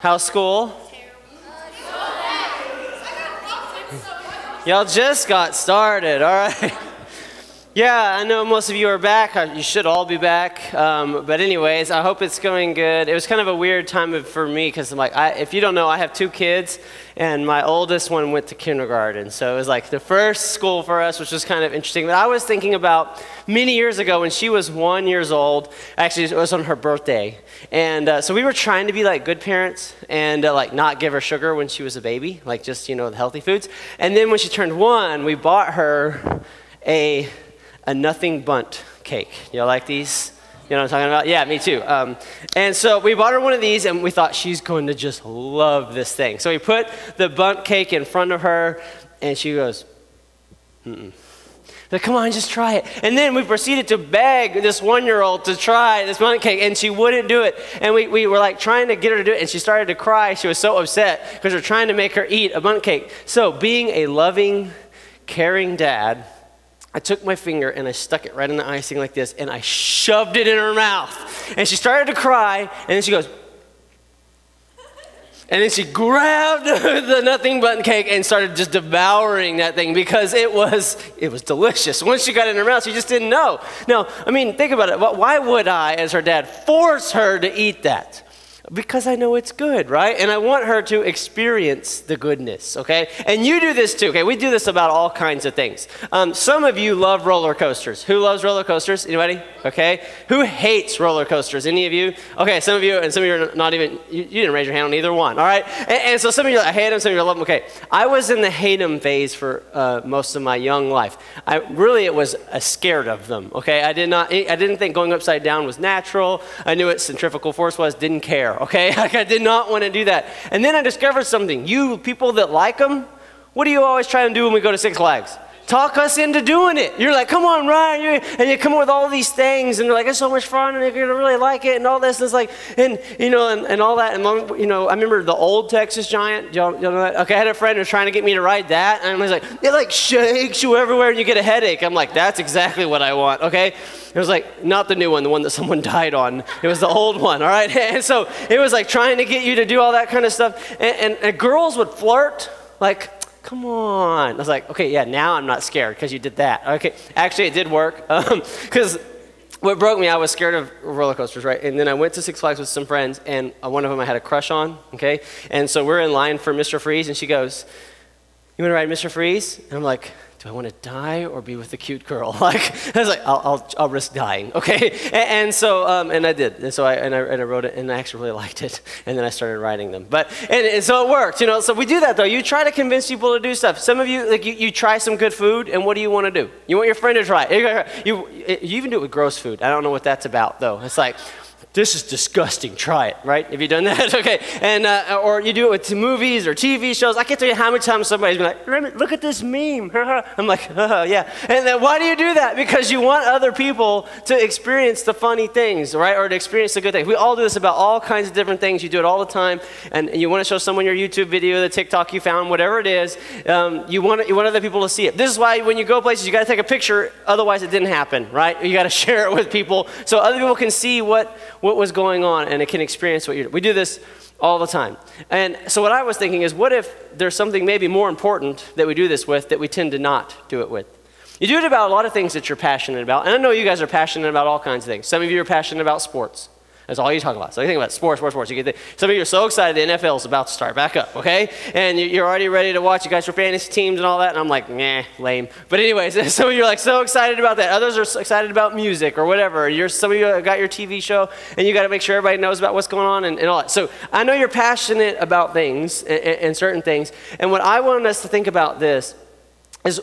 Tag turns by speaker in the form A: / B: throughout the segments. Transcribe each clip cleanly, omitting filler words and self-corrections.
A: How's school? Y'all just got started, all right. Yeah, I know most of you are back. You should all be back. But anyways, I hope it's going good. It was kind of a weird time for me because I'm like, if you don't know, I have 2 kids, and my oldest one went to kindergarten. So it was like the first school for us, which was kind of interesting. But I was thinking about many years ago when she was 1 year old. Actually, it was on her birthday. And so we were trying to be like good parents and like not give her sugar when she was a baby, like just, you know, the healthy foods. And then when she turned 1, we bought her a nothing bundt cake. Y'all like these? You know what I'm talking about? Yeah, me too. And so we bought her one of these, and we thought she's going to just love this thing. So we put the bundt cake in front of her, and she goes, like, come on, just try it. And then we proceeded to beg this 1-year-old to try this bundt cake, and she wouldn't do it. And we were like trying to get her to do it, and she started to cry. She was so upset because we're trying to make her eat a bundt cake. So being a loving, caring dad, I took my finger and I stuck it right in the icing like this, and I shoved it in her mouth. And she started to cry, and then she goes, and then she grabbed the nothing bundt cake and started just devouring that thing because it was delicious. Once she got it in her mouth, she just didn't know. Now, I mean, think about it. Why would I, as her dad, force her to eat that? Because I know it's good, right? And I want her to experience the goodness, okay? And you do this too, okay? We do this about all kinds of things. Some of you love roller coasters. Who loves roller coasters? Anybody? Okay. Who hates roller coasters? Any of you? Okay, some of you, and some of you are not even, you didn't raise your hand on either one, all right? And so some of you, I hate them, some of you love them, okay. I was in the hate them phase for most of my young life. It was scared of them, okay? I didn't think going upside down was natural. I knew what centrifugal force was, didn't care. Okay, like I did not want to do that. And then I discovered something. You people that like them, what do you always try to do when we go to Six Flags? Talk us into doing it. You're like, come on, Ryan. And you come up with all these things, and they're like, it's so much fun, and you're going to really like it, and all this. And it's like, and you know, and all that. And you know, I remember the old Texas Giant. Y'all know that? Okay, I had a friend who was trying to get me to ride that, and I was like, it like shakes you everywhere, and you get a headache. I'm like, that's exactly what I want. Okay, it was like not the new one, the one that someone died on. It was the old one. All right, and so it was like trying to get you to do all that kind of stuff, and girls would flirt like, come on. I was like, okay, yeah, now I'm not scared because you did that. Okay, actually it did work because what broke me, I was scared of roller coasters, right? And then I went to Six Flags with some friends, and one of them I had a crush on, okay? And so we're in line for Mr. Freeze, and she goes, you want to ride Mr. Freeze? And I'm like, do I want to die or be with the cute girl? Like, I was like, I'll risk dying, okay? And so, and I did. And so I wrote it, and I actually really liked it. And then I started writing them. And so it worked, you know? So we do that, though. You try to convince people to do stuff. Some of you, like, you try some good food, and what do you want to do? You want your friend to try it. You even do it with gross food. I don't know what that's about, though. It's like, this is disgusting, try it, right? Have you done that? Okay, and or you do it with movies or TV shows. I can't tell you how many times somebody's been like, look at this meme. I'm like, yeah. And then why do you do that? Because you want other people to experience the funny things, right? Or to experience the good things. We all do this about all kinds of different things. You do it all the time, and you want to show someone your YouTube video, the TikTok you found, whatever it is. You want other people to see it. This is why when you go places, you got to take a picture. Otherwise, it didn't happen, right? You got to share it with people so other people can see what was going on, and it can experience what you're doing. We do this all the time. And so what I was thinking is, what if there's something maybe more important that we do this with that we tend to not do it with? You do it about a lot of things that you're passionate about. And I know you guys are passionate about all kinds of things. Some of you are passionate about sports. That's all you talk about. So you think about sports. You get some of you are so excited the NFL is about to start back up, okay? And you're already ready to watch. You guys for fantasy teams and all that. And I'm like, nah, lame. But anyways, some of you are like so excited about that. Others are so excited about music or whatever. Some of you got your TV show, and you got to make sure everybody knows about what's going on and all that. So I know you're passionate about things and certain things. And what I want us to think about this is,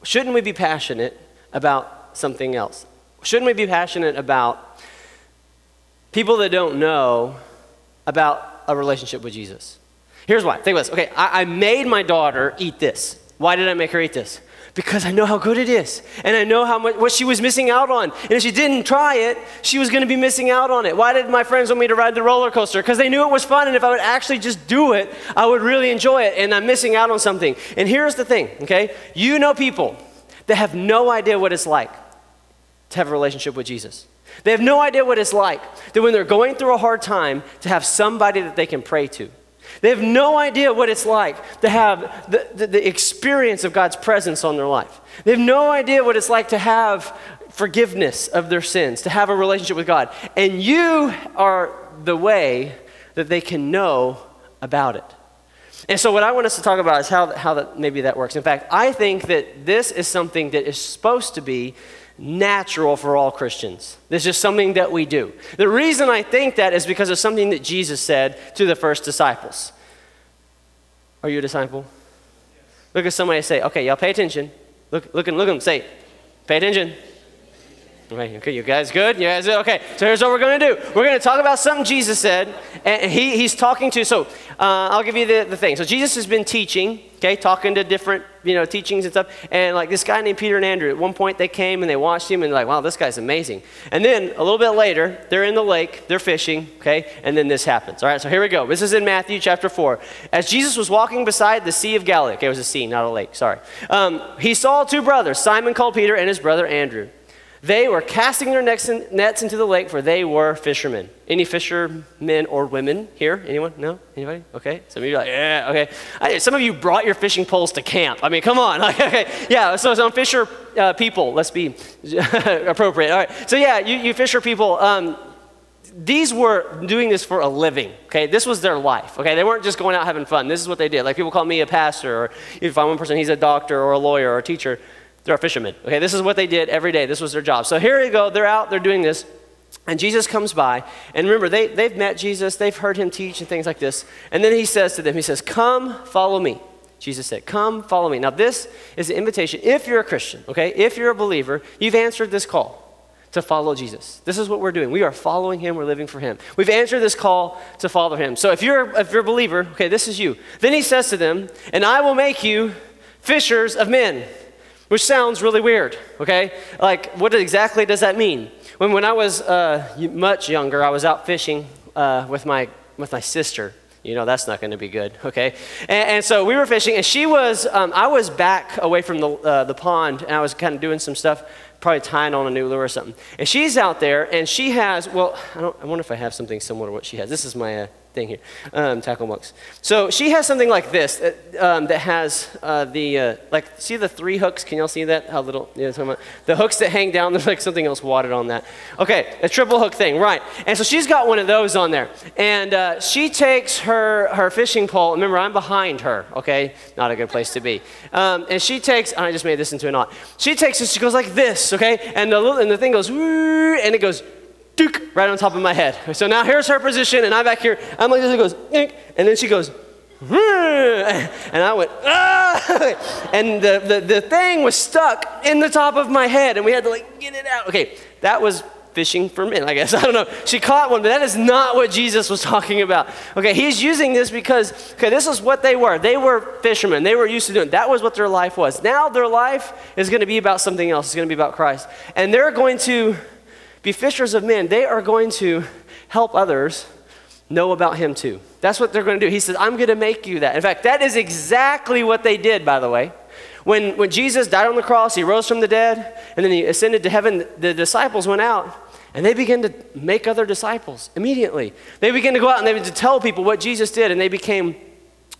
A: shouldn't we be passionate about something else? Shouldn't we be passionate about people that don't know about a relationship with Jesus? Here's why. Think about this. Okay, I made my daughter eat this. Why did I make her eat this? Because I know how good it is. And I know how much what she was missing out on. And if she didn't try it, she was going to be missing out on it. Why did my friends want me to ride the roller coaster? Because they knew it was fun, and if I would actually just do it, I would really enjoy it, and I'm missing out on something. And here's the thing, okay? You know people that have no idea what it's like to have a relationship with Jesus. They have no idea what it's like that when they're going through a hard time to have somebody that they can pray to. They have no idea what it's like to have the experience of God's presence on their life. They have no idea what it's like to have forgiveness of their sins, to have a relationship with God. And you are the way that they can know about it. And so what I want us to talk about is how maybe that works. In fact, I think that this is something that is supposed to be natural for all Christians. This is something that we do. The reason I think that is because of something that Jesus said to the first disciples. Are you a disciple? Yes. Look at somebody and say, okay, y'all pay attention. Look at them, say, pay attention. Okay, you guys good? You guys good? Okay, so here's what we're going to do. We're going to talk about something Jesus said, and he's talking to, so I'll give you the thing. So Jesus has been teaching, okay, talking to different, teachings and stuff, and like this guy named Peter and Andrew, at one point they came and they watched him and they're like, wow, this guy's amazing. And then a little bit later, they're in the lake, they're fishing, okay, and then this happens. All right, so here we go. This is in Matthew chapter 4. As Jesus was walking beside the Sea of Galilee, okay, it was a sea, not a lake, sorry. He saw two brothers, Simon called Peter and his brother Andrew. They were casting their nets into the lake, for they were fishermen. Any fishermen or women here? Anyone? No? Anybody? Okay. Some of you are like, yeah, okay. Some of you brought your fishing poles to camp. I mean, come on. Okay. Yeah, so some fisher people, let's be appropriate. All right. So yeah, you fisher people, these were doing this for a living, okay? This was their life, okay? They weren't just going out having fun. This is what they did. Like people call me a pastor, or if you find one person, he's a doctor or a lawyer or a teacher. They're a fisherman, okay? This is what they did every day. This was their job. So here you go. They're out. They're doing this. And Jesus comes by. And remember, they've met Jesus. They've heard him teach and things like this. And then he says to them, he says, come, follow me. Jesus said, come, follow me. Now, this is an invitation. If you're a Christian, okay, if you're a believer, you've answered this call to follow Jesus. This is what we're doing. We are following him. We're living for him. We've answered this call to follow him. So if you're a believer, okay, this is you. Then he says to them, and I will make you fishers of men. Which sounds really weird, okay? Like, what exactly does that mean? When I was much younger, I was out fishing with my sister. That's not going to be good, okay? And so we were fishing, and she was, I was back away from the pond, and I was kind of doing some stuff, probably tying on a new lure or something. And she's out there, and she has, well, I wonder if I have something similar to what she has. This is my thing here, tackle mucks. So she has something like this that has see the three hooks? Can y'all see that? How little, the hooks that hang down, there's like something else wadded on that. Okay, a triple hook thing, right. And so she's got one of those on there. And she takes her fishing pole, remember I'm behind her, okay? Not a good place to be. And she takes, I just made this into a knot. She takes it, she goes like this, okay? And the thing goes, and it goes, right on top of my head. So now here's her position, and I'm back here. I'm like this, it goes, and then she goes, and I went, ah! And the thing was stuck in the top of my head, and we had to like get it out. Okay, that was fishing for men, I guess. I don't know. She caught one, but that is not what Jesus was talking about. Okay, he's using this because, okay, this is what they were. They were fishermen. They were used to doing it. That was what their life was. Now their life is going to be about something else. It's going to be about Christ. And they're going to be fishers of men. They are going to help others know about him too. That's what they're going to do. He says, I'm going to make you that. In fact, that is exactly what they did, by the way. When Jesus died on the cross, he rose from the dead, and then he ascended to heaven, the disciples went out, and they began to make other disciples immediately. They began to go out and they began to tell people what Jesus did, and they became,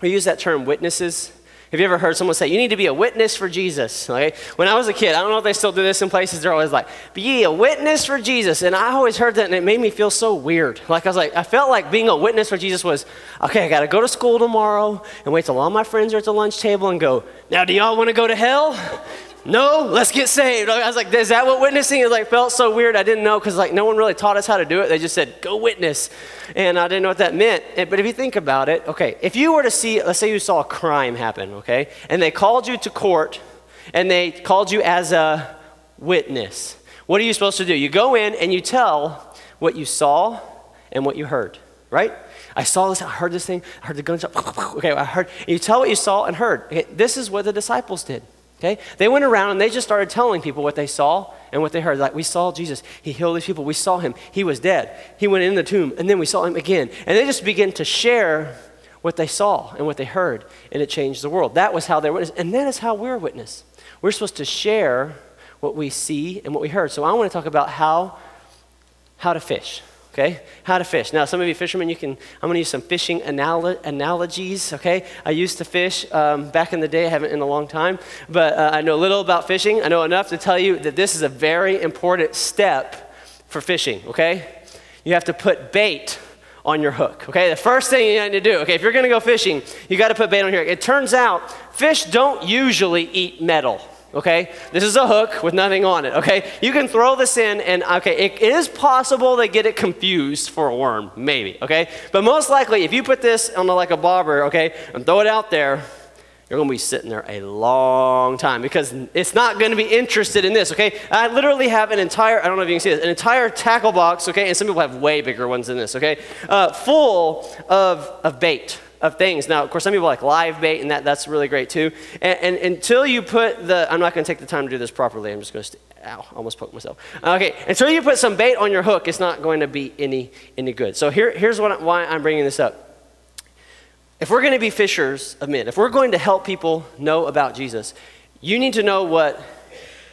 A: we use that term, witnesses. Have you ever heard someone say, you need to be a witness for Jesus? Okay? When I was a kid, I don't know if they still do this in places, they're always like, be a witness for Jesus. And I always heard that, and it made me feel so weird. Like I felt like being a witness for Jesus was, okay, I got to go to school tomorrow and wait till all my friends are at the lunch table and go, now do y'all want to go to hell? No, let's get saved. I was like, is that what witnessing is? Like, felt so weird. I didn't know because like no one really taught us how to do it. They just said, go witness. And I didn't know what that meant. But if you think about it, okay, if you were to see, let's say you saw a crime happen, okay, and they called you to court and they called you as a witness, what are you supposed to do? You go in and you tell what you saw and what you heard, right? I saw this, I heard this thing, I heard the gunshot, okay, I heard, and you tell what you saw and heard. Okay, this is what the disciples did. Okay? They went around and they just started telling people what they saw and what they heard. Like, we saw Jesus. He healed these people. We saw him. He was dead. He went in the tomb, and then we saw him again. And they just began to share what they saw and what they heard, and it changed the world. That was how they were witness. And that is how we're a witness. We're supposed to share what we see and what we heard. So I want to talk about how how to fish. Okay, how to fish. Now, some of you fishermen, I'm going to use some fishing analogies, okay? I used to fish back in the day. I haven't in a long time, but I know a little about fishing. I know enough to tell you that this is a very important step for fishing, okay? You have to put bait on your hook, okay? The first thing you need to do, okay, if you're going to go fishing, you got to put bait on your hook. It turns out fish don't usually eat metal. Okay, this is a hook with nothing on it, okay? You can throw this in and, okay, it is possible they get it confused for a worm, maybe, okay? But most likely, if you put this on like a bobber, okay, and throw it out there, you're gonna be sitting there a long time because it's not gonna be interested in this, okay? I literally have an entire, I don't know if you can see this, an entire tackle box, okay? And some people have way bigger ones than this, okay? Full of bait. Of things. Now, of course, some people like live bait, and that's really great too. And until you put I'm not going to take the time to do this properly. I'm just going to, ow, almost poked myself. Okay, until you put some bait on your hook, it's not going to be any good. So here's why I'm bringing this up. If we're going to be fishers of men, if we're going to help people know about Jesus, you need to know what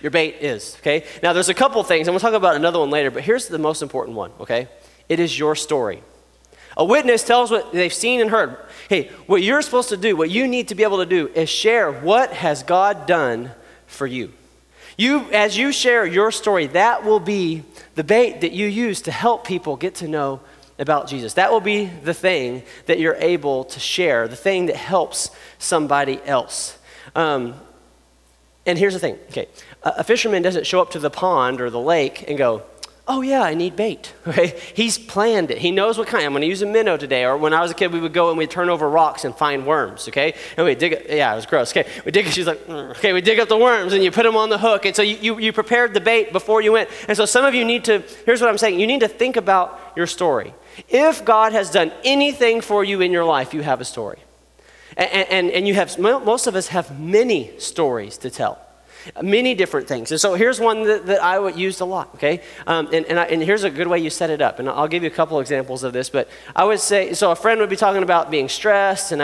A: your bait is, okay? Now, there's a couple things, and we'll talk about another one later, but here's the most important one, okay? It is your story. A witness tells what they've seen and heard. Hey, what you're supposed to do, what you need to be able to do is share what has God done for you. As you share your story, that will be the bait that you use to help people get to know about Jesus. That will be the thing that you're able to share, the thing that helps somebody else. And here's the thing, okay, a fisherman doesn't show up to the pond or the lake and go, oh yeah, I need bait, okay? He's planned it. He knows what kind. I'm gonna use a minnow today. Or when I was a kid, we would go and we'd turn over rocks and find worms, okay? And we'd dig it, yeah, it was gross, okay? She's like, okay, we dig up the worms and you put them on the hook. And so you prepared the bait before you went. And so some of you need to, here's what I'm saying, you need to think about your story. If God has done anything for you in your life, you have a story. And you have, most of us have many stories to tell. Many different things. And so here's one that I would use a lot, okay? And here's a good way you set it up. And I'll give you a couple examples of this, but I would say, so a friend would be talking about being stressed, and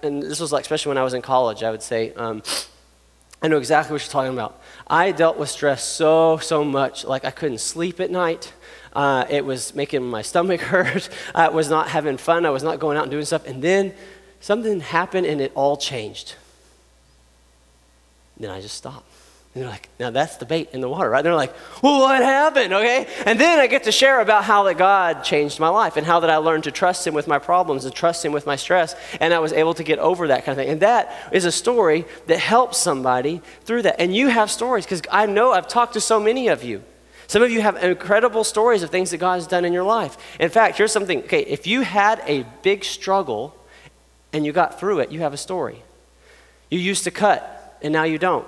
A: this was like, especially when I was in college, I would say, I know exactly what you're talking about. I dealt with stress so much, like I couldn't sleep at night. It was making my stomach hurt. I was not having fun. I was not going out and doing stuff. And then something happened and it all changed. Then I just stopped. And they're like, now that's the bait in the water, right? They're like, well, what happened, okay? And then I get to share about how that God changed my life and how that I learned to trust him with my problems and trust him with my stress, and I was able to get over that kind of thing. And that is a story that helps somebody through that. And you have stories, because I know I've talked to so many of you. Some of you have incredible stories of things that God has done in your life. In fact, here's something, okay, if you had a big struggle and you got through it, you have a story. You used to cut, and now you don't.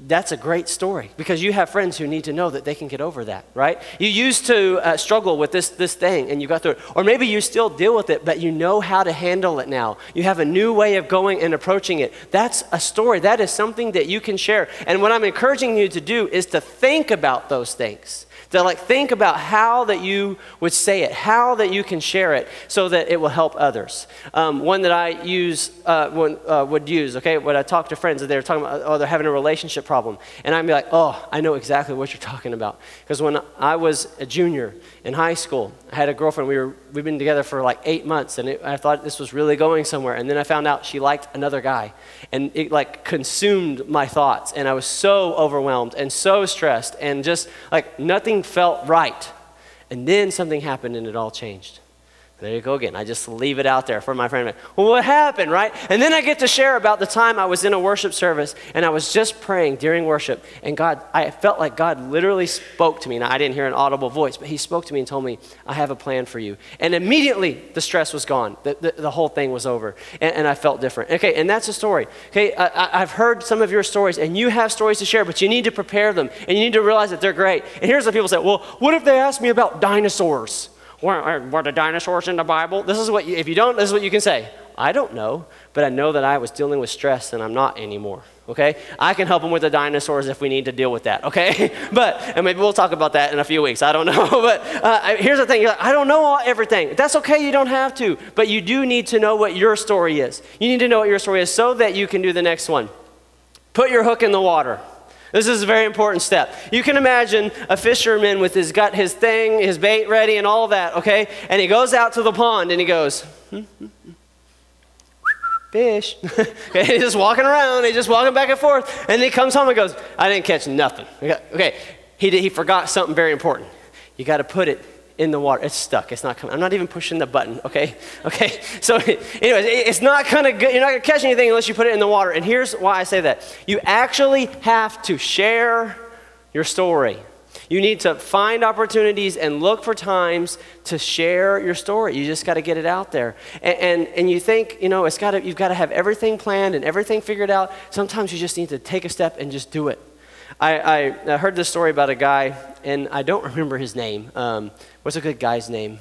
A: That's a great story, because you have friends who need to know that they can get over that, right? You used to struggle with this thing and you got through it. Or maybe you still deal with it, but you know how to handle it now. You have a new way of going and approaching it. That's a story. That is something that you can share. And what I'm encouraging you to do is to think about those things. To think about how that you would say it, how that you can share it so that it will help others. One that I would use, okay, when I talk to friends and they're talking about, oh, they're having a relationship problem. And I'd be like, oh, I know exactly what you're talking about. Because when I was a junior in high school, I had a girlfriend, we've been together for like 8 months, and I thought this was really going somewhere. And then I found out she liked another guy. And it consumed my thoughts. And I was so overwhelmed and so stressed and just nothing felt right. And then something happened and it all changed. There you go again. I just leave it out there for my friend. Well, what happened, right? And then I get to share about the time I was in a worship service and I was just praying during worship, and I felt like God literally spoke to me. Now, I didn't hear an audible voice, but he spoke to me and told me, I have a plan for you. And immediately the stress was gone. The whole thing was over, and I felt different. Okay, and that's a story. Okay, I've heard some of your stories, and you have stories to share, but you need to prepare them, and you need to realize that they're great. And here's what people say, well, what if they ask me about dinosaurs? Were the dinosaurs in the Bible? This is what this is what you can say. I don't know, but I know that I was dealing with stress and I'm not anymore, okay? I can help them with the dinosaurs if we need to deal with that, okay? And maybe we'll talk about that in a few weeks. I don't know, but here's the thing. You're like, I don't know everything. That's okay, you don't have to, but you do need to know what your story is. You need to know what your story is so that you can do the next one. Put your hook in the water. This is a very important step. You can imagine a fisherman with his thing, his bait ready and all of that, okay? And he goes out to the pond and he goes, fish. Okay, he's just walking around, he's just walking back and forth, and he comes home and goes, I didn't catch nothing. Okay, he forgot something very important. You got to put it in the water. It's stuck. It's not coming. I'm not even pushing the button, okay? Okay, so anyways, it's not gonna go, you're not gonna catch anything unless you put it in the water. And here's why I say that. You actually have to share your story. You need to find opportunities and look for times to share your story. You just got to get it out there. And you think, you know, you've got to have everything planned and everything figured out. Sometimes you just need to take a step and just do it. I heard this story about a guy, and I don't remember his name. What's a good guy's name?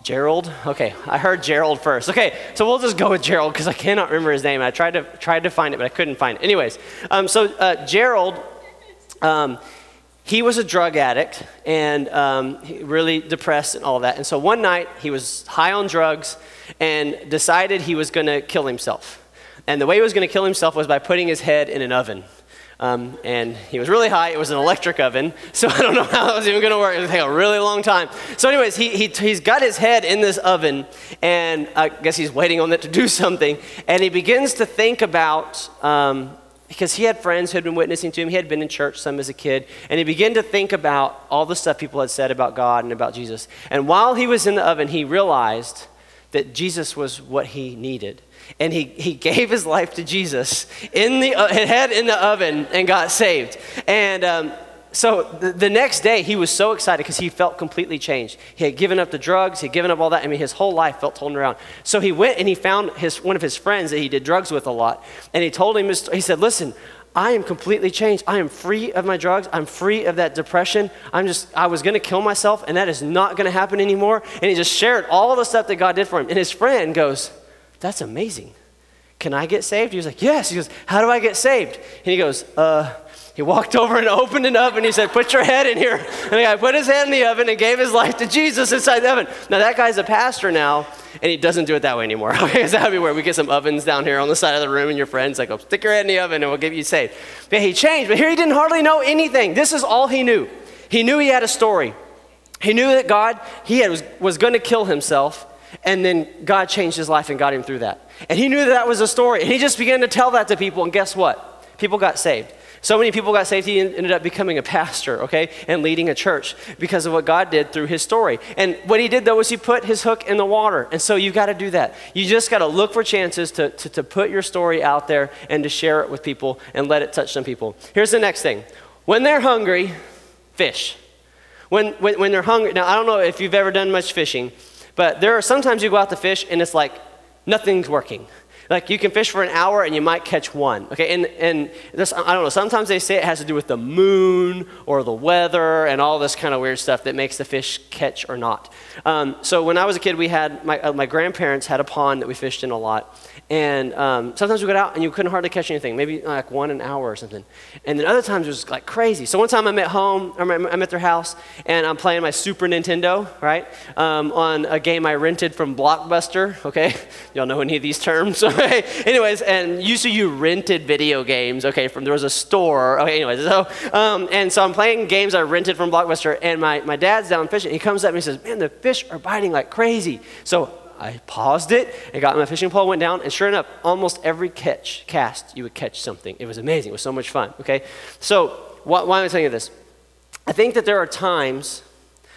A: Gerald? Okay, I heard Gerald first. Okay, so we'll just go with Gerald because I cannot remember his name. I tried to find it, but I couldn't find it. Anyways, Gerald, he was a drug addict and really depressed and all that. And so one night he was high on drugs and decided he was going to kill himself. And the way he was going to kill himself was by putting his head in an oven. And he was really high. It was an electric oven, so I don't know how that was even going to work. It would take a really long time. So anyways, he's got his head in this oven, and I guess he's waiting on it to do something. And he begins to think about, because he had friends who had been witnessing to him. He had been in church some as a kid. And he began to think about all the stuff people had said about God and about Jesus. And while he was in the oven, he realized that Jesus was what he needed. And he gave his life to Jesus in the head in the oven and got saved. And so the next day he was so excited because he felt completely changed. He had given up the drugs, he had given up all that. I mean, his whole life felt turned around. So he went and he found one of his friends that he did drugs with a lot. And he told him, he said, listen, I am completely changed. I am free of my drugs. I'm free of that depression. I was going to kill myself, and that is not going to happen anymore. And he just shared all the stuff that God did for him. And his friend goes, that's amazing. Can I get saved? He was like, yes. He goes, how do I get saved? And he goes, he walked over and opened an oven. He said, put your head in here. And the guy put his head in the oven and gave his life to Jesus inside the oven. Now that guy's a pastor now, and he doesn't do it that way anymore. Okay, so that'd be where we get some ovens down here on the side of the room, and your friends like, oh, stick your head in the oven and we'll get you saved. But he changed, but here he didn't hardly know anything. This is all he knew. He knew he had a story. He knew that God, was going to kill himself, and then God changed his life and got him through that. And he knew that was a story, and he just began to tell that to people, and guess what? People got saved. So many people got saved, he ended up becoming a pastor, okay, and leading a church because of what God did through his story. And what he did, though, was he put his hook in the water. And so you got to do that. You just got to look for chances to put your story out there and to share it with people and let it touch some people. Here's the next thing. When they're hungry, fish. When they're hungry, now I don't know if you've ever done much fishing, but there are sometimes you go out to fish and it's like nothing's working. Like you can fish for an hour and you might catch one, okay? And this, I don't know, sometimes they say it has to do with the moon or the weather and all this kind of weird stuff that makes the fish catch or not. So when I was a kid, we had, my grandparents had a pond that we fished in a lot. And sometimes we got out and you couldn't hardly catch anything, maybe like one an hour or something. And then other times it was like crazy. So one time I'm at their house and I'm playing my Super Nintendo, right? On a game I rented from Blockbuster, okay? Y'all know any of these terms? Anyways, and usually you rented video games, okay, there was a store, okay, anyways, so, and so I'm playing games I rented from Blockbuster, and my dad's down fishing. He comes up and he says, man, the fish are biting like crazy. So I paused it and got my fishing pole, went down, and sure enough, almost every cast, you would catch something. It was amazing. It was so much fun, okay? So why am I telling you this? I think that there are times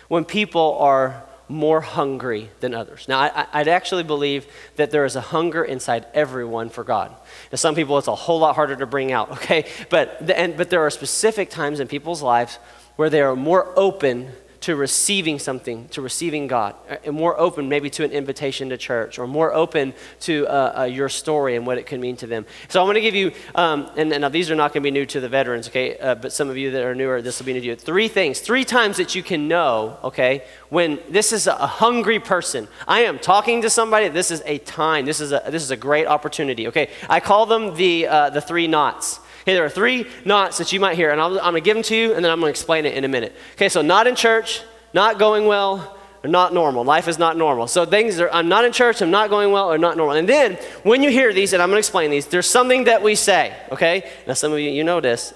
A: when people are more hungry than others. Now, I'd actually believe that there is a hunger inside everyone for God. Now, some people, it's a whole lot harder to bring out, okay? But there are specific times in people's lives where they are more open to receiving something, to receiving God, and more open maybe to an invitation to church, or more open to your story and what it can mean to them. So I'm going to give you, and now these are not going to be new to the veterans, okay, but some of you that are newer, this will be new to you. Three times that you can know, okay, when this is a hungry person. I am talking to somebody, this is a time, this is a great opportunity, okay. I call them the three knots. Okay, there are three knots that you might hear, and I'm going to give them to you, and then I'm going to explain it in a minute. Okay, so not in church, not going well, not normal. Life is not normal. So I'm not in church, I'm not going well, or not normal. And then when you hear these, and I'm going to explain these, there's something that we say, okay? Now some of you know this.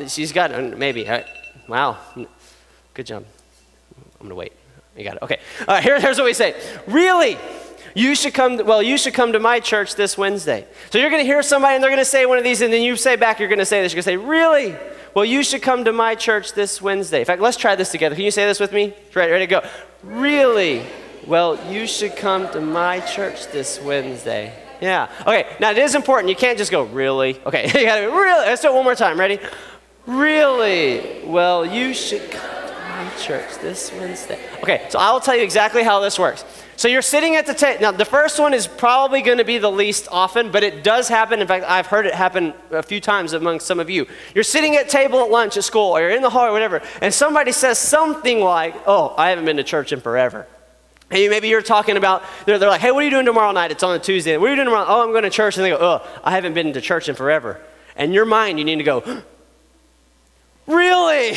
A: She's got it, maybe. Wow, good job. I'm going to wait. You got it. Okay. Here's what we say. Really? You should come to my church this Wednesday. So you're going to hear somebody and they're going to say one of these, and then you say back, you're going to say this. You're going to say, really? Well, you should come to my church this Wednesday. In fact, let's try this together. Can you say this with me? Ready to go. Really? Well, you should come to my church this Wednesday. Yeah. Okay, now it is important. You can't just go, really? Okay, you got to go, really? Let's do it one more time. Ready? Really? Well, you should come to my church this Wednesday. Okay, so I will tell you exactly how this works. So you're sitting at the table. Now, the first one is probably going to be the least often, but it does happen. In fact, I've heard it happen a few times among some of you. You're sitting at table at lunch at school, or you're in the hall or whatever, and somebody says something like, oh, I haven't been to church in forever. And maybe you're talking about, they're like, hey, what are you doing tomorrow night? It's on a Tuesday. What are you doing tomorrow? Oh, I'm going to church. And they go, oh, I haven't been to church in forever. And in your mind, you need to go, really?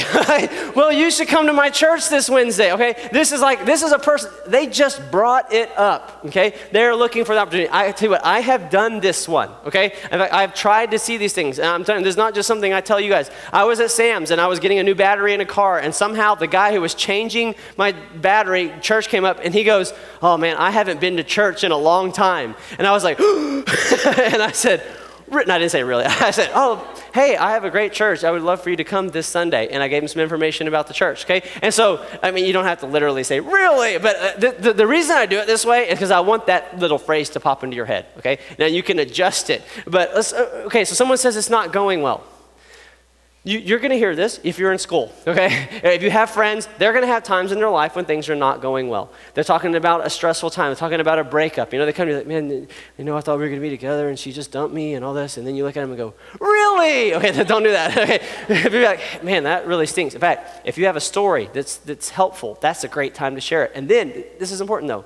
A: Well, you should come to my church this Wednesday, okay? This is a person, they just brought it up, okay? They're looking for the opportunity. I tell you what, I have done this one, okay? In fact, I've tried to see these things, and I'm telling you, this is not just something I tell you guys. I was at Sam's, and I was getting a new battery in a car, and somehow the guy who was changing my battery, church came up, and he goes, oh man, I haven't been to church in a long time. And I was like, and I said, I didn't say really. I said, oh, hey, I have a great church. I would love for you to come this Sunday. And I gave him some information about the church, okay? And so, I mean, you don't have to literally say, really? But the reason I do it this way is because I want that little phrase to pop into your head, okay? Now, you can adjust it. But okay, so someone says it's not going well. You're going to hear this if you're in school, okay? If you have friends, they're going to have times in their life when things are not going well. They're talking about a stressful time. They're talking about a breakup. You know, they come to you like, man, I thought we were going to be together and she just dumped me and all this. And then you look at them and go, really? Okay, don't do that. Okay. If you're like, man, that really stinks. In fact, if you have a story that's helpful, that's a great time to share it. And then, this is important though,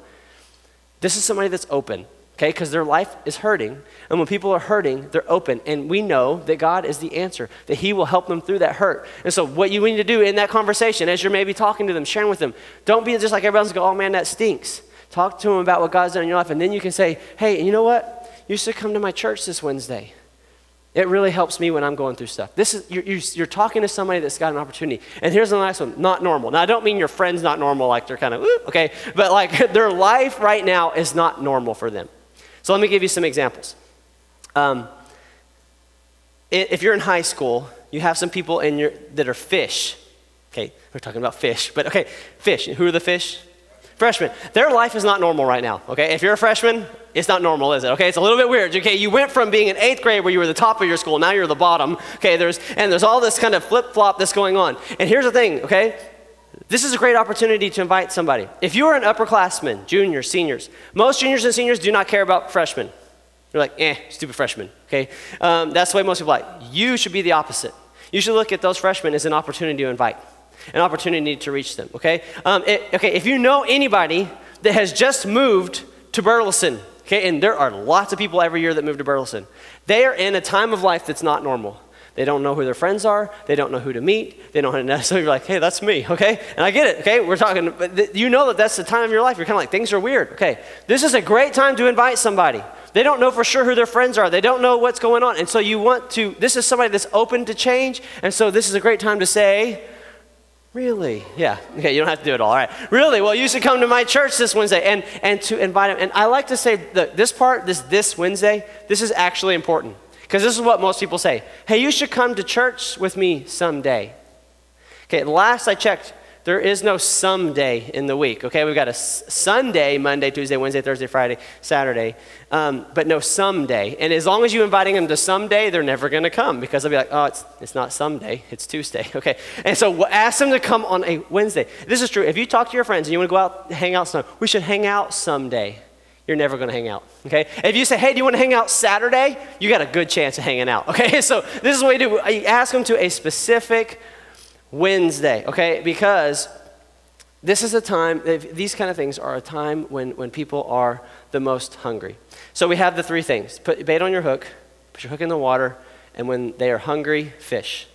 A: this is somebody that's open. Okay, because their life is hurting, and when people are hurting, they're open, and we know that God is the answer, that He will help them through that hurt. And so what you need to do in that conversation, as you're maybe talking to them, sharing with them, don't be just like everybody else and go, oh man, that stinks. Talk to them about what God's done in your life, and then you can say, hey, you know what? You should come to my church this Wednesday. It really helps me when I'm going through stuff. This is you're talking to somebody that's got an opportunity. And here's the last one, not normal. Now, I don't mean your friend's not normal, like they're kind of, okay, but like their life right now is not normal for them. So let me give you some examples. If you're in high school, you have some people that are fish. Okay, we're talking about fish, but okay, fish. Who are the fish? Freshmen. Their life is not normal right now, okay? If you're a freshman, it's not normal, is it? Okay, it's a little bit weird. Okay, you went from being in 8th grade where you were the top of your school, now you're the bottom. Okay, there's all this kind of flip-flop that's going on. And here's the thing, okay? This is a great opportunity to invite somebody. If you are an upperclassman, juniors, seniors, most juniors and seniors do not care about freshmen. They're like, stupid freshmen, okay? That's the way most people like. You should be the opposite. You should look at those freshmen as an opportunity to invite, an opportunity to reach them, okay? If you know anybody that has just moved to Burleson, okay, and there are lots of people every year that move to Burleson, they are in a time of life that's not normal. They don't know who their friends are. They don't know who to meet. They don't know. So you're like, hey, that's me, okay? And I get it, okay? We're talking, but you know that that's the time of your life. You're kind of like, things are weird, okay? This is a great time to invite somebody. They don't know for sure who their friends are. They don't know what's going on. And so this is somebody that's open to change. And so this is a great time to say, really? Yeah, okay, you don't have to do it all right. Really? Well, you should come to my church this Wednesday and to invite them. And I like to say that this Wednesday, this is actually important. Because this is what most people say. Hey, you should come to church with me someday. Okay, last I checked, there is no someday in the week. Okay, we've got a Sunday, Monday, Tuesday, Wednesday, Thursday, Friday, Saturday, but no someday. And as long as you're inviting them to someday, they're never going to come because they'll be like, oh, it's not someday, it's Tuesday. Okay, and so ask them to come on a Wednesday. This is true. If you talk to your friends and you want to go out, hang out sometime, we should hang out someday. You're never going to hang out, okay? If you say, hey, do you want to hang out Saturday? You got a good chance of hanging out, okay? So this is what we do. You ask them to a specific Wednesday, okay? Because this is a time, these kind of things are a time when people are the most hungry. So we have the three things. Put bait on your hook, put your hook in the water, and when they are hungry, fish.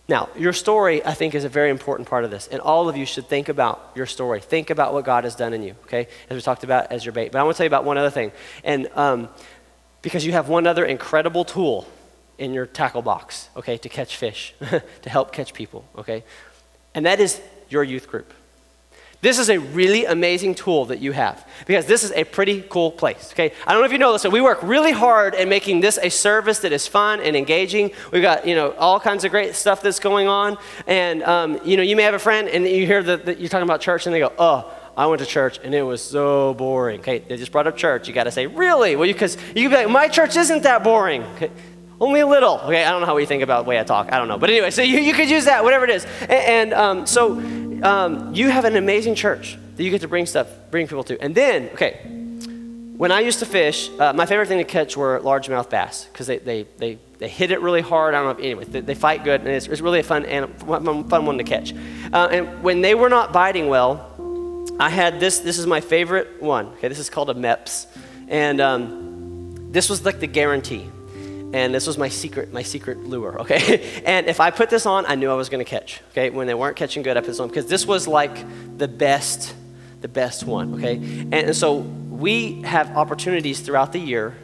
A: Now, your story, I think, is a very important part of this. And all of you should think about your story. Think about what God has done in you, okay? As we talked about as your bait. But I want to tell you about one other thing. And because you have one other incredible tool in your tackle box, okay, to catch fish, to help catch people, okay? And that is your youth group. This is a really amazing tool that you have because this is a pretty cool place, okay? I don't know if you know this, but we work really hard at making this a service that is fun and engaging. We've got, all kinds of great stuff that's going on. And, you may have a friend and you hear that you're talking about church and they go, oh, I went to church and it was so boring. Okay, they just brought up church. You got to say, really? Well, because you can be like, my church isn't that boring. Okay? Only a little. Okay, I don't know how we think about the way I talk. I don't know. But anyway, so you could use that, whatever it is. So you have an amazing church that you get to bring people to. And then, okay, when I used to fish, my favorite thing to catch were largemouth bass because they hit it really hard. I don't know. Anyway, they fight good, and it's really a fun one to catch. And when they were not biting well, I had this. This is my favorite one. Okay, this is called a Mepps, and this was like the guarantee. And this was my secret lure, okay? And if I put this on, I knew I was gonna catch, okay? When they weren't catching good, I put this on, because this was like the best one, okay? And so we have opportunities throughout the year.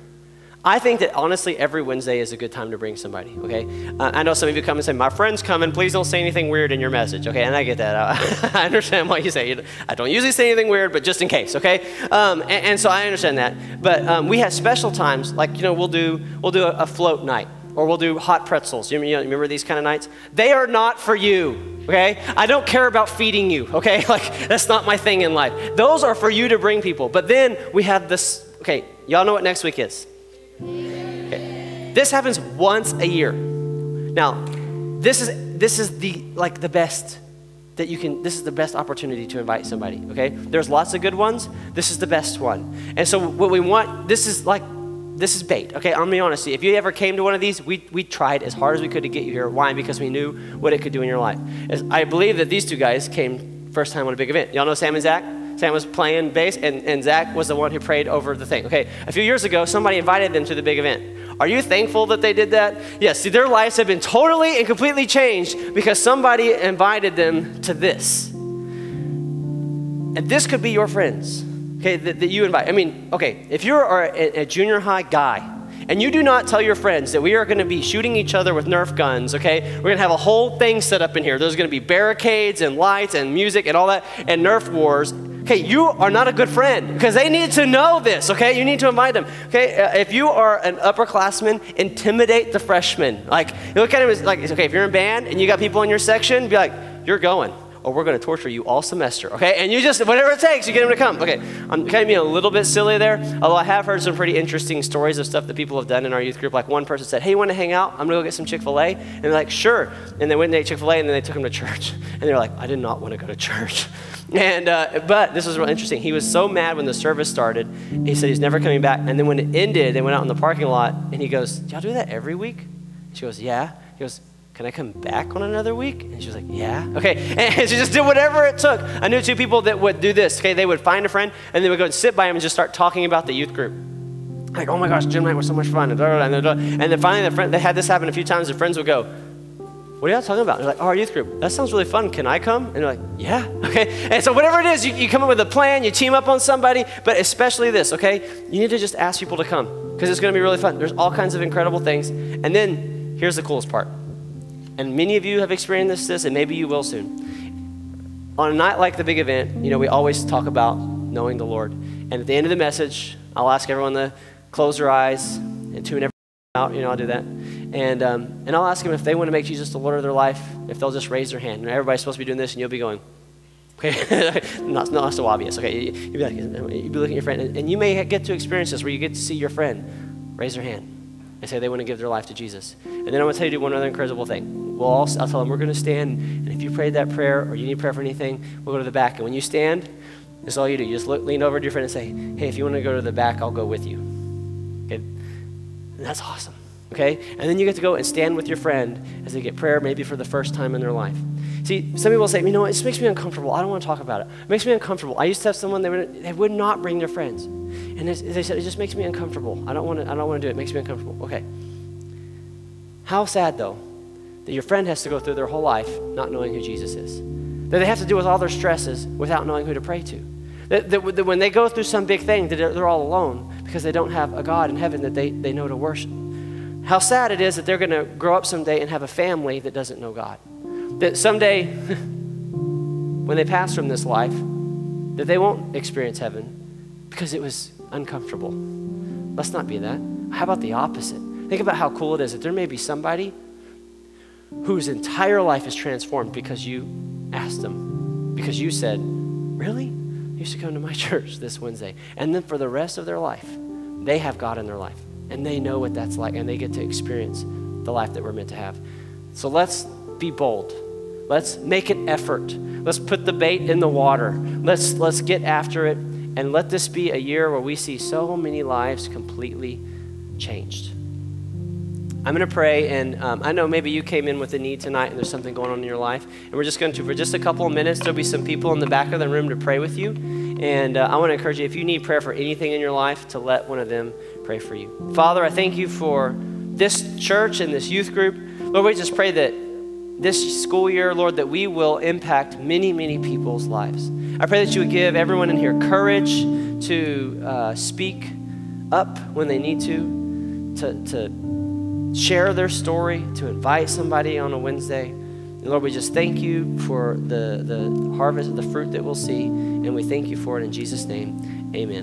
A: I think that honestly, every Wednesday is a good time to bring somebody, okay? I know some of you come and say, my friend's coming, please don't say anything weird in your message, okay? And I get that. I understand why you say, I don't usually say anything weird, but just in case, okay? And so I understand that. But we have special times, like, we'll do a float night, or we'll do hot pretzels. You remember these kind of nights? They are not for you, okay? I don't care about feeding you, okay? Like, that's not my thing in life. Those are for you to bring people. But then we have this, okay, y'all know what next week is? Okay. This happens once a year. Now, this is the best that you can. This is the best opportunity to invite somebody. Okay, there's lots of good ones. This is the best one. And so what we want. This is bait. Okay, I'm gonna be honest. If you ever came to one of these, we tried as hard as we could to get you here. Why? Because we knew what it could do in your life. I believe that these two guys came first time on a big event. Y'all know Sam and Zach? Sam was playing bass, and Zach was the one who prayed over the thing. Okay, a few years ago, somebody invited them to the big event. Are you thankful that they did that? Yes, see, their lives have been totally and completely changed because somebody invited them to this. And this could be your friends, okay, that you invite. I mean, okay, if you're a junior high guy, and you do not tell your friends that we are going to be shooting each other with Nerf guns, okay? We're going to have a whole thing set up in here. There's going to be barricades and lights and music and all that and Nerf wars. Okay, you are not a good friend because they need to know this, okay? You need to invite them, okay? If you are an upperclassman, intimidate the freshmen. Like, you look at them as like, okay, if you're in band and you got people in your section, be like, you're going. Or we're going to torture you all semester, okay? And you just, whatever it takes, you get them to come. Okay, I'm kind of being a little bit silly there, although I have heard some pretty interesting stories of stuff that people have done in our youth group. Like one person said, hey, you want to hang out? I'm going to go get some Chick-fil-A. And they're like, sure. And they went and ate Chick-fil-A, and then they took them to church. And they're like, I did not want to go to church. And but this was real interesting. He was so mad when the service started. He said he's never coming back. And then when it ended, they went out in the parking lot, and he goes, do y'all do that every week? She goes, yeah. He goes, can I come back on another week? And she was like, yeah. Okay, and she just did whatever it took. I knew two people that would do this, okay? They would find a friend, and they would go and sit by him and just start talking about the youth group. Like, oh my gosh, gym night was so much fun. And then finally, they had this happen a few times. Their friends would go, what are y'all talking about? And they're like, oh, our youth group. That sounds really fun. Can I come? And they're like, yeah, okay. And so whatever it is, you come up with a plan, you team up on somebody, but especially this, okay? You need to just ask people to come because it's going to be really fun. There's all kinds of incredible things. And then here's the coolest part. And many of you have experienced this, and maybe you will soon. On a night like the big event, we always talk about knowing the Lord. And at the end of the message, I'll ask everyone to close their eyes and tune everyone out. I'll do that. And I'll ask them if they want to make Jesus the Lord of their life, if they'll just raise their hand. And everybody's supposed to be doing this, and you'll be going, okay, not so obvious. Okay, you'll be looking at your friend, and you may get to experience this where you get to see your friend raise their hand and say they want to give their life to Jesus. And then I'm going to tell you to do one other incredible thing. I'll tell them we're going to stand, and if you prayed that prayer or you need prayer for anything, we'll go to the back. And when you stand, that's all you do. You just lean over to your friend and say, hey, if you want to go to the back, I'll go with you. Okay? And that's awesome. Okay? And then you get to go and stand with your friend as they get prayer maybe for the first time in their life. See, some people say, it just makes me uncomfortable. I don't want to talk about it. It makes me uncomfortable. I used to have someone, they would not bring their friends. And they said, it just makes me uncomfortable. I don't want to do it. It makes me uncomfortable. Okay. How sad, though, that your friend has to go through their whole life not knowing who Jesus is. That they have to deal with all their stresses without knowing who to pray to. That when they go through some big thing, that they're all alone because they don't have a God in heaven that they know to worship. How sad it is that they're going to grow up someday and have a family that doesn't know God. That someday, when they pass from this life, that they won't experience heaven because it was uncomfortable. Let's not be that. How about the opposite? Think about how cool it is that there may be somebody whose entire life is transformed because you asked them, because you said, really? You should come to my church this Wednesday. And then for the rest of their life, they have God in their life. And they know what that's like, and they get to experience the life that we're meant to have. So let's be bold. Let's make an effort. Let's put the bait in the water. Let's get after it, and let this be a year where we see so many lives completely changed. I'm going to pray, and I know maybe you came in with a need tonight and there's something going on in your life, and we're just going to, for just a couple of minutes, there'll be some people in the back of the room to pray with you, and I want to encourage you, if you need prayer for anything in your life, to let one of them pray for you. Father, I thank you for this church and this youth group. Lord, we just pray that this school year, Lord, that we will impact many, many people's lives. I pray that you would give everyone in here courage to speak up when they need to share their story, to invite somebody on a Wednesday. And Lord, we just thank you for the harvest, the fruit that we'll see, and we thank you for it in Jesus' name. Amen.